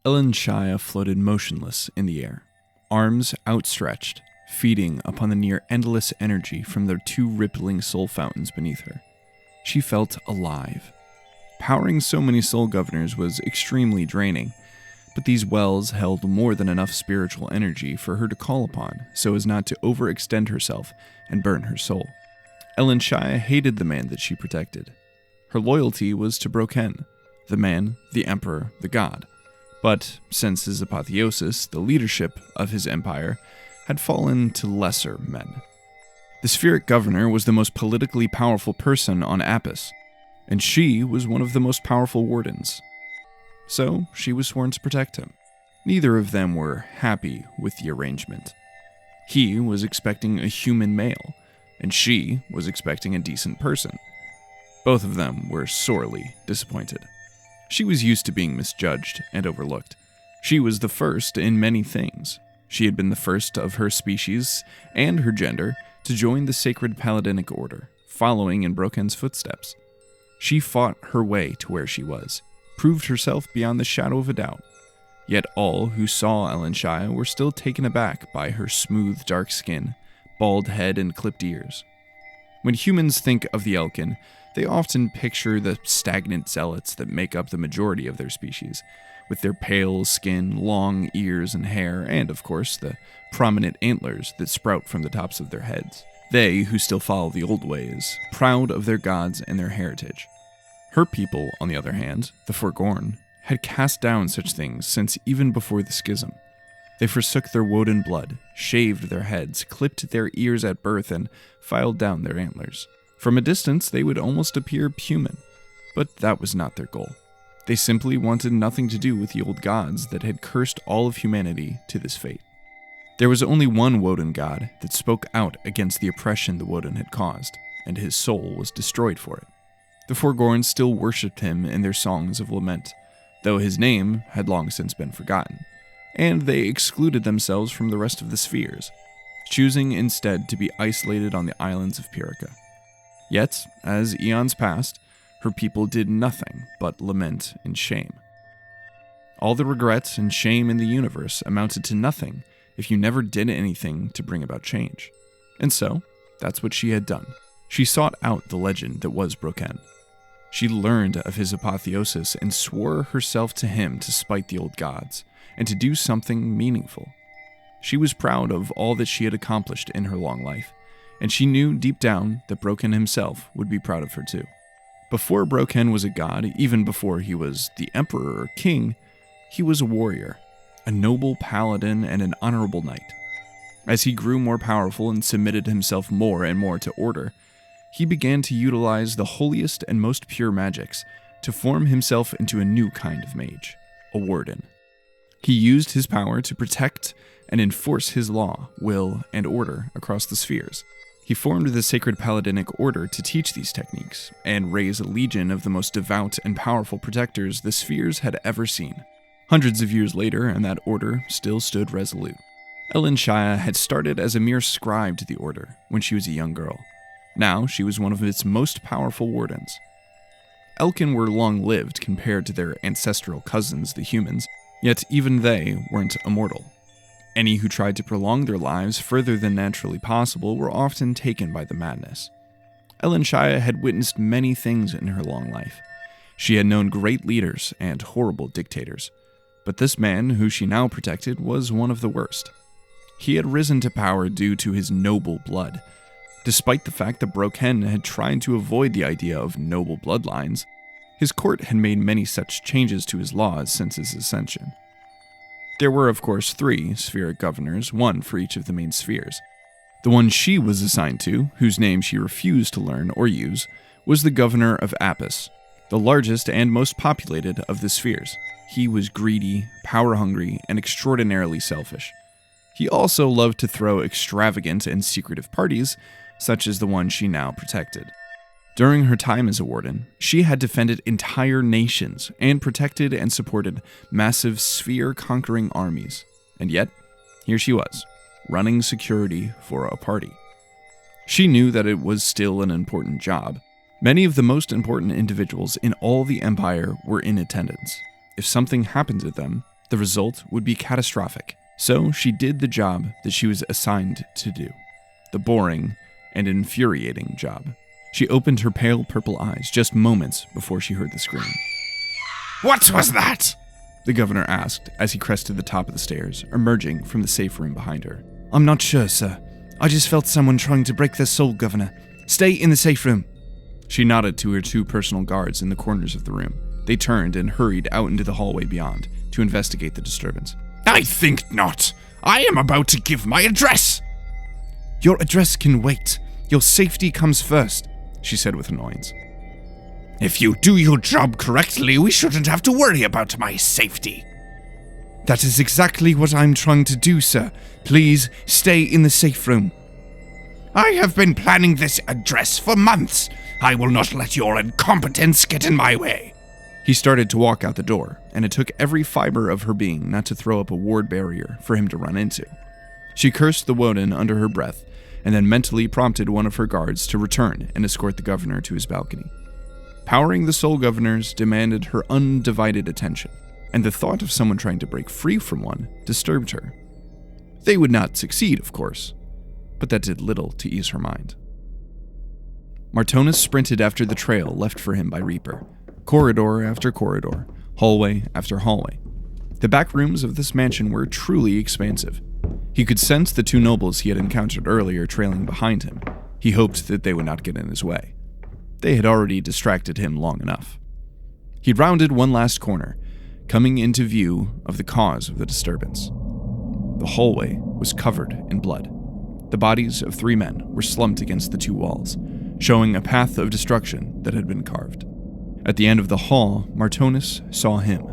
Ellen Shia floated motionless in the air, arms outstretched, feeding upon the near endless energy from the two rippling soul fountains beneath her. She felt alive. Powering so many soul governors was extremely draining, but these wells held more than enough spiritual energy for her to call upon so as not to overextend herself and burn her soul. Ellen Shia hated the man that she protected. Her loyalty was to Broken, the man, the emperor, the god. But since his apotheosis, the leadership of his empire had fallen to lesser men. The spheric governor was the most politically powerful person on Apis, and she was one of the most powerful wardens. So she was sworn to protect him. Neither of them were happy with the arrangement. He was expecting a human male, and she was expecting a decent person. Both of them were sorely disappointed. She was used to being misjudged and overlooked. She was the first in many things. She had been the first of her species and her gender to join the sacred paladinic order, following in Broken's footsteps. She fought her way to where she was, proved herself beyond the shadow of a doubt. Yet all who saw Ellen Shia were still taken aback by her smooth, dark skin, bald head, and clipped ears. When humans think of the Elkin, they often picture the stagnant zealots that make up the majority of their species, with their pale skin, long ears and hair, and, of course, the prominent antlers that sprout from the tops of their heads. They, who still follow the old ways, proud of their gods and their heritage. Her people, on the other hand, the Forgorn, had cast down such things since even before the schism. They forsook their Woden blood, shaved their heads, clipped their ears at birth, and filed down their antlers. From a distance, they would almost appear human, but that was not their goal. They simply wanted nothing to do with the old gods that had cursed all of humanity to this fate. There was only one Woden god that spoke out against the oppression the Woden had caused, and his soul was destroyed for it. The Forgorn still worshipped him in their songs of lament, though his name had long since been forgotten, and they excluded themselves from the rest of the spheres, choosing instead to be isolated on the islands of Pyrrhica. Yet, as eons passed, her people did nothing but lament and shame. All the regret and shame in the universe amounted to nothing if you never did anything to bring about change. And so, that's what she had done. She sought out the legend that was Broken. She learned of his apotheosis and swore herself to him to spite the old gods, and to do something meaningful. She was proud of all that she had accomplished in her long life, and she knew deep down that Broken himself would be proud of her too. Before Broken was a god, even before he was the emperor or king, he was a warrior, a noble paladin, and an honorable knight. As he grew more powerful and submitted himself more and more to order, he began to utilize the holiest and most pure magics to form himself into a new kind of mage, a warden. He used his power to protect and enforce his law, will, and order across the spheres. He formed the sacred paladinic order to teach these techniques and raise a legion of the most devout and powerful protectors the spheres had ever seen. Hundreds of years later, and that order still stood resolute. Ellen Shia had started as a mere scribe to the order when she was a young girl. Now she was one of its most powerful wardens. Elkin were long-lived compared to their ancestral cousins, the humans, yet even they weren't immortal. Any who tried to prolong their lives further than naturally possible were often taken by the madness. Ellen Shia had witnessed many things in her long life. She had known great leaders and horrible dictators, but this man who she now protected was one of the worst. He had risen to power due to his noble blood. Despite the fact that Broken had tried to avoid the idea of noble bloodlines, his court had made many such changes to his laws since his ascension. There were, of course, 3 spheric governors, one for each of the main spheres. The one she was assigned to, whose name she refused to learn or use, was the governor of Apis, the largest and most populated of the spheres. He was greedy, power-hungry, and extraordinarily selfish. He also loved to throw extravagant and secretive parties, such as the one she now protected. During her time as a warden, she had defended entire nations and protected and supported massive sphere-conquering armies. And yet, here she was, running security for a party. She knew that it was still an important job. Many of the most important individuals in all the empire were in attendance. If something happened to them, The result would be catastrophic. So she did the job that she was assigned to do. The boring and infuriating job. She opened her pale purple eyes just moments before she heard the scream. What was that? The governor asked as he crested the top of the stairs, emerging from the safe room behind her. I'm not sure, sir. I just felt someone trying to break their soul, Governor. Stay in the safe room. She nodded to her 2 personal guards in the corners of the room. They turned and hurried out into the hallway beyond to investigate the disturbance. I think not. I am about to give my address. Your address can wait. Your safety comes first, she said with annoyance. If you do your job correctly, we shouldn't have to worry about my safety. That is exactly what I'm trying to do, sir. Please stay in the safe room. I have been planning this address for months. I will not let your incompetence get in my way. He started to walk out the door, and it took every fiber of her being not to throw up a ward barrier for him to run into. She cursed the Woden under her breath, and then mentally prompted one of her guards to return and escort the governor to his balcony. Powering the Soul Governors demanded her undivided attention, and the thought of someone trying to break free from one disturbed her. They would not succeed, of course, but that did little to ease her mind. Martonis sprinted after the trail left for him by Reaper, corridor after corridor, hallway after hallway. The back rooms of this mansion were truly expansive. He could sense the 2 nobles he had encountered earlier trailing behind him. He hoped that they would not get in his way. They had already distracted him long enough. He rounded one last corner, coming into view of the cause of the disturbance. The hallway was covered in blood. The bodies of 3 men were slumped against the 2 walls, showing a path of destruction that had been carved. At the end of the hall, Martonis saw him,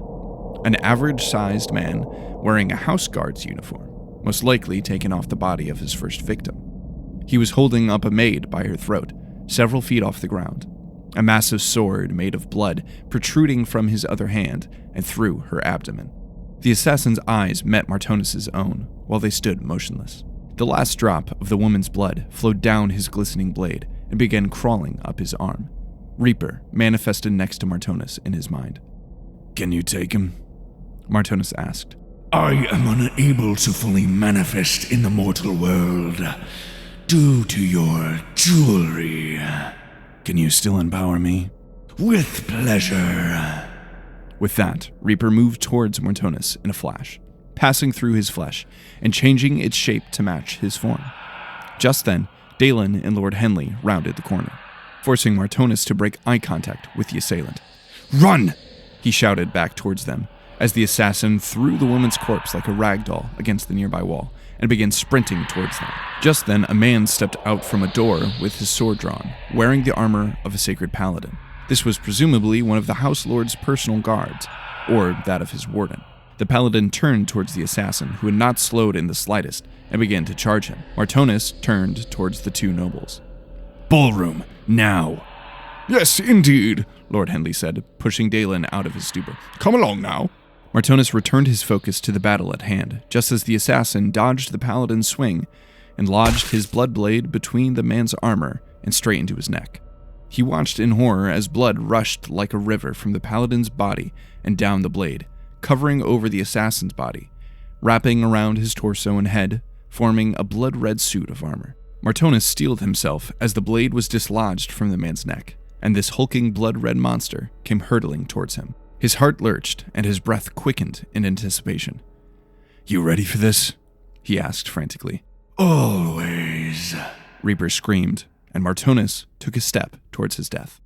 an average-sized man wearing a house guard's uniform, most likely taken off the body of his first victim. He was holding up a maid by her throat, several feet off the ground, a massive sword made of blood protruding from his other hand and through her abdomen. The assassin's eyes met Martonis' own while they stood motionless. The last drop of the woman's blood flowed down his glistening blade and began crawling up his arm. Reaper manifested next to Martonis in his mind. Can you take him? Martonis asked. I am unable to fully manifest in the mortal world due to your jewelry. Can you still empower me? With pleasure. With that, Reaper moved towards Martonis in a flash, passing through his flesh and changing its shape to match his form. Just then, Dalen and Lord Henley rounded the corner, forcing Martonis to break eye contact with the assailant. Run! He shouted back towards them, as the assassin threw the woman's corpse like a rag doll against the nearby wall and began sprinting towards them. Just then, a man stepped out from a door with his sword drawn, wearing the armor of a sacred paladin. This was presumably one of the House Lord's personal guards, or that of his warden. The paladin turned towards the assassin, who had not slowed in the slightest, and began to charge him. Martonis turned towards the 2 nobles. Ballroom, now! Yes, indeed, Lord Henley said, pushing Dalen out of his stupor. Come along now. Martonis returned his focus to the battle at hand, just as the assassin dodged the paladin's swing and lodged his blood blade between the man's armor and straight into his neck. He watched in horror as blood rushed like a river from the paladin's body and down the blade, covering over the assassin's body, wrapping around his torso and head, forming a blood-red suit of armor. Martonis steeled himself as the blade was dislodged from the man's neck, and this hulking blood-red monster came hurtling towards him. His heart lurched, and his breath quickened in anticipation. You ready for this? He asked frantically. Always, Reaper screamed, and Martonis took a step towards his death.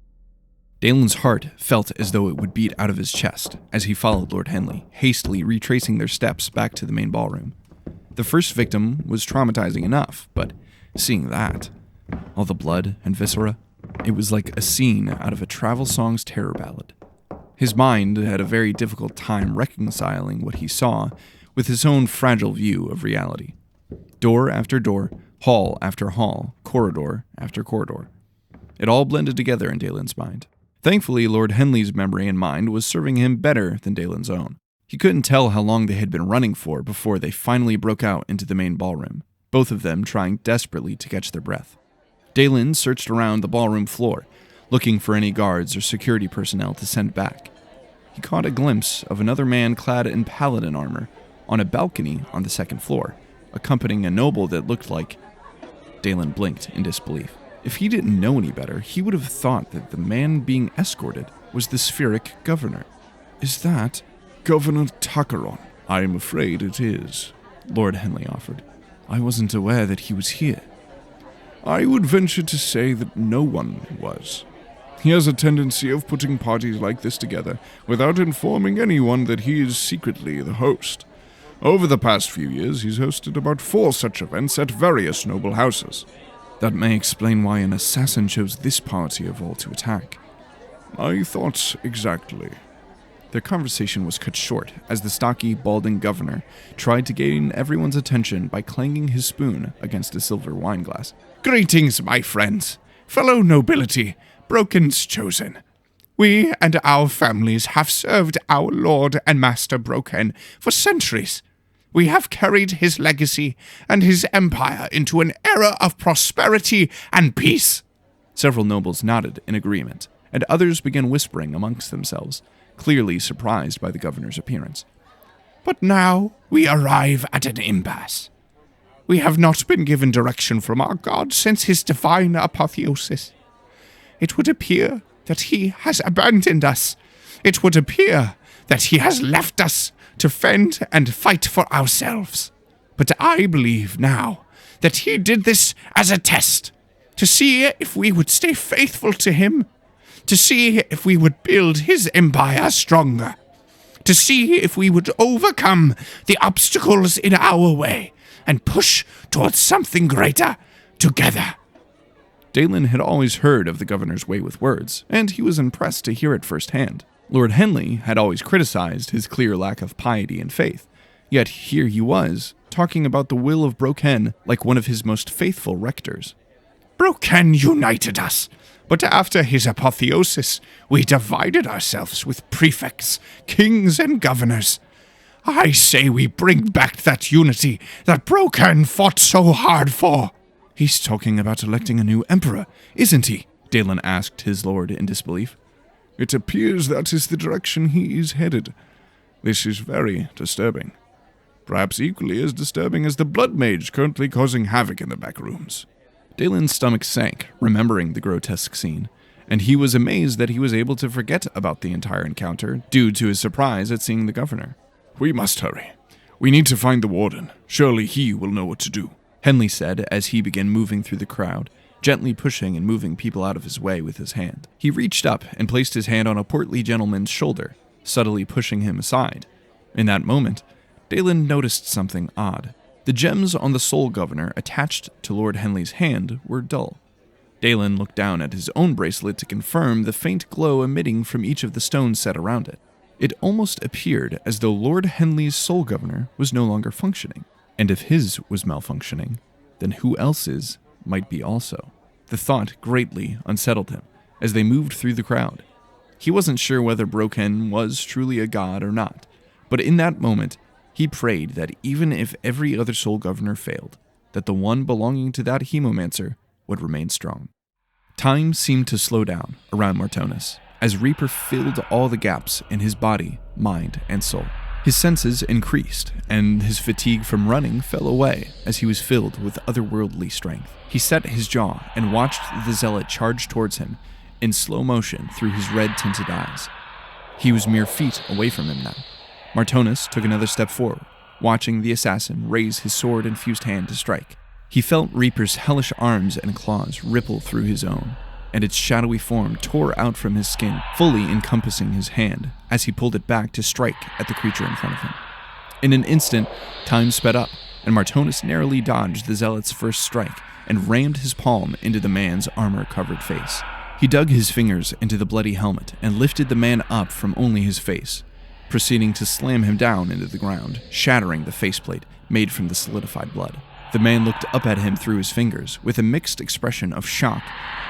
Dalen's heart felt as though it would beat out of his chest as he followed Lord Henley, hastily retracing their steps back to the main ballroom. The first victim was traumatizing enough, but seeing that, all the blood and viscera, it was like a scene out of a travel song's terror ballad. His mind had a very difficult time reconciling what he saw with his own fragile view of reality. Door after door, hall after hall, corridor after corridor. It all blended together in Dalen's mind. Thankfully, Lord Henley's memory and mind was serving him better than Dalen's own. He couldn't tell how long they had been running for before they finally broke out into the main ballroom, both of them trying desperately to catch their breath. Dalen searched around the ballroom floor, looking for any guards or security personnel to send back. he caught a glimpse of another man clad in paladin armor on a balcony on the second floor, accompanying a noble that looked like... Dalen blinked in disbelief. If he didn't know any better, he would have thought that the man being escorted was the spheric governor. Is that Governor Takaron? I am afraid it is, Lord Henley offered. I wasn't aware that he was here. I would venture to say that no one was. He has a tendency of putting parties like this together without informing anyone that he is secretly the host. Over the past few years, he's hosted about 4 such events at various noble houses. That may explain why an assassin chose this party of all to attack. I thought exactly. Their conversation was cut short as the stocky, balding governor tried to gain everyone's attention by clanging his spoon against a silver wineglass. Greetings, my friends, fellow nobility, Broken's chosen. We and our families have served our lord and master Broken for centuries. We have carried his legacy and his empire into an era of prosperity and peace. Several nobles nodded in agreement, and others began whispering amongst themselves, clearly surprised by the governor's appearance. But now we arrive at an impasse. We have not been given direction from our god since his divine apotheosis. It would appear that he has abandoned us. It would appear that he has left us to fend and fight for ourselves. But I believe now that he did this as a test, to see if we would stay faithful to him, to see if we would build his empire stronger, to see if we would overcome the obstacles in our way and push towards something greater together. Dalen had always heard of the governor's way with words, and he was impressed to hear it firsthand. Lord Henley had always criticized his clear lack of piety and faith, yet here he was, talking about the will of Broken like one of his most faithful rectors. Broken united us, but after his apotheosis, we divided ourselves with prefects, kings, and governors. I say we bring back that unity that Broken fought so hard for. He's talking about electing a new emperor, isn't he? Dalen asked his lord in disbelief. It appears that is the direction he is headed. This is very disturbing. Perhaps equally as disturbing as the blood mage currently causing havoc in the back rooms. Dalen's stomach sank, remembering the grotesque scene, and he was amazed that he was able to forget about the entire encounter due to his surprise at seeing the governor. We must hurry. We need to find the warden. Surely he will know what to do, Henley said as he began moving through the crowd, gently pushing and moving people out of his way with his hand. He reached up and placed his hand on a portly gentleman's shoulder, subtly pushing him aside. In that moment, Dalen noticed something odd. The gems on the soul governor attached to Lord Henley's hand were dull. Dalen looked down at his own bracelet to confirm the faint glow emitting from each of the stones set around it. It almost appeared as though Lord Henley's soul governor was no longer functioning. And if his was malfunctioning, then who else's might be also. The thought greatly unsettled him as they moved through the crowd. He wasn't sure whether Broken was truly a god or not, but in that moment, he prayed that even if every other soul governor failed, that the one belonging to that hemomancer would remain strong. Time seemed to slow down around Martonis, as Reaper filled all the gaps in his body, mind, and soul. His senses increased, and his fatigue from running fell away as he was filled with otherworldly strength. He set his jaw and watched the zealot charge towards him in slow motion through his red-tinted eyes. He was mere feet away from him now. Martonis took another step forward, watching the assassin raise his sword-infused hand to strike. He felt Reaper's hellish arms and claws ripple through his own, and its shadowy form tore out from his skin, fully encompassing his hand as he pulled it back to strike at the creature in front of him. In an instant, time sped up, and Martonis narrowly dodged the zealot's first strike and rammed his palm into the man's armor-covered face. He dug his fingers into the bloody helmet and lifted the man up from only his face, proceeding to slam him down into the ground, shattering the faceplate made from the solidified blood. The man looked up at him through his fingers with a mixed expression of shock,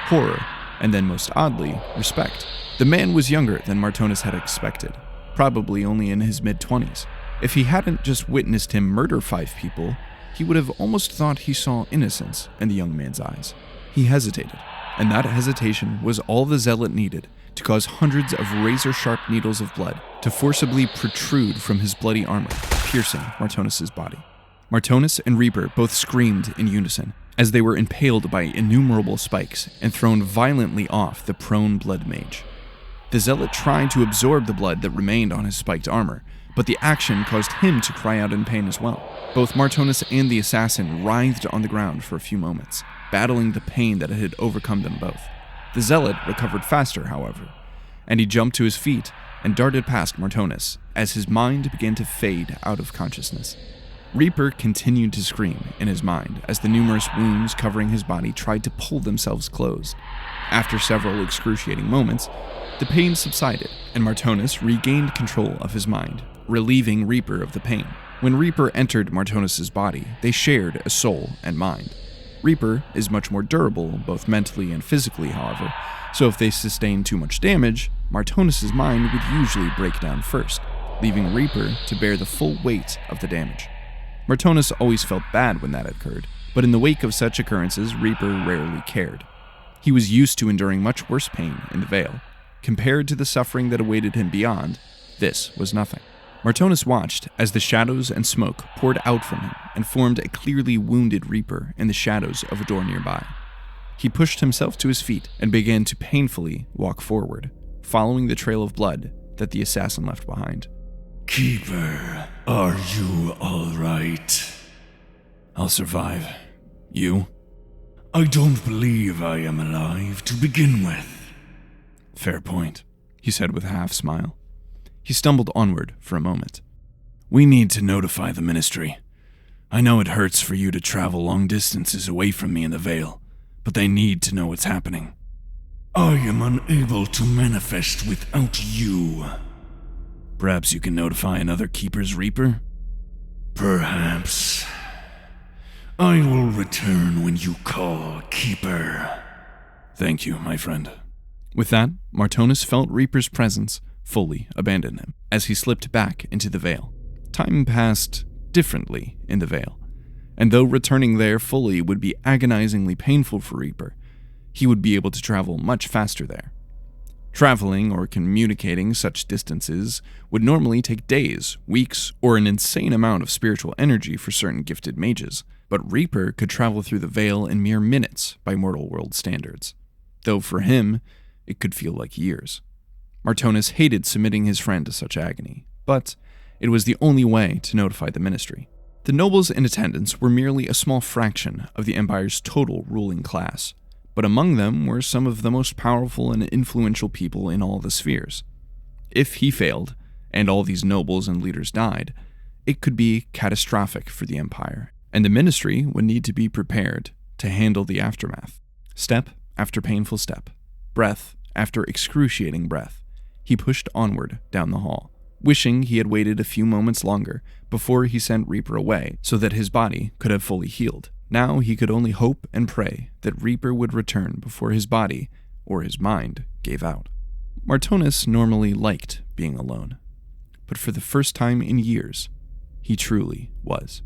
horror, and then most oddly, respect. The man was younger than Martonis had expected, probably only in his mid-20s. If he hadn't just witnessed him murder 5 people, he would have almost thought he saw innocence in the young man's eyes. He hesitated, and that hesitation was all the zealot needed to cause hundreds of razor-sharp needles of blood to forcibly protrude from his bloody armor, piercing Martonis' body. Martonis and Reaper both screamed in unison as they were impaled by innumerable spikes and thrown violently off the prone blood mage. The zealot tried to absorb the blood that remained on his spiked armor, but the action caused him to cry out in pain as well. Both Martonis and the assassin writhed on the ground for a few moments, battling the pain that had overcome them both. The zealot recovered faster, however, and he jumped to his feet and darted past Martonis as his mind began to fade out of consciousness. Reaper continued to scream in his mind as the numerous wounds covering his body tried to pull themselves closed. After several excruciating moments, the pain subsided, and Martonis regained control of his mind, relieving Reaper of the pain. When Reaper entered Martonis' body, they shared a soul and mind. Reaper is much more durable, both mentally and physically, however, so if they sustained too much damage, Martonis' mind would usually break down first, leaving Reaper to bear the full weight of the damage. Martonis always felt bad when that occurred, but in the wake of such occurrences, Reaper rarely cared. He was used to enduring much worse pain in the Vale. Compared to the suffering that awaited him beyond, this was nothing. Martonis watched as the shadows and smoke poured out from him and formed a clearly wounded Reaper in the shadows of a door nearby. He pushed himself to his feet and began to painfully walk forward, following the trail of blood that the assassin left behind. Keeper, are you all right? I'll survive. You? I don't believe I am alive to begin with. Fair point, he said with a half-smile. He stumbled onward for a moment. We need to notify the Ministry. I know it hurts for you to travel long distances away from me in the Vale, but they need to know what's happening. I am unable to manifest without you. Perhaps you can notify another Keeper's Reaper? Perhaps. I will return when you call, Keeper. Thank you, my friend. With that, Martonis felt Reaper's presence fully abandon him as he slipped back into the Vale. Time passed differently in the Vale, and though returning there fully would be agonizingly painful for Reaper, he would be able to travel much faster there. Traveling or communicating such distances would normally take days, weeks, or an insane amount of spiritual energy for certain gifted mages, but Reaper could travel through the Vale in mere minutes by mortal world standards, though for him, it could feel like years. Martonis hated submitting his friend to such agony, but it was the only way to notify the Ministry. The nobles in attendance were merely a small fraction of the Empire's total ruling class, but among them were some of the most powerful and influential people in all the spheres. If he failed, and all these nobles and leaders died, it could be catastrophic for the Empire, and the Ministry would need to be prepared to handle the aftermath. Step after painful step, breath after excruciating breath, he pushed onward down the hall, wishing he had waited a few moments longer before he sent Reaper away so that his body could have fully healed. Now he could only hope and pray that Reaper would return before his body or his mind gave out. Martonis normally liked being alone, but for the first time in years, he truly was.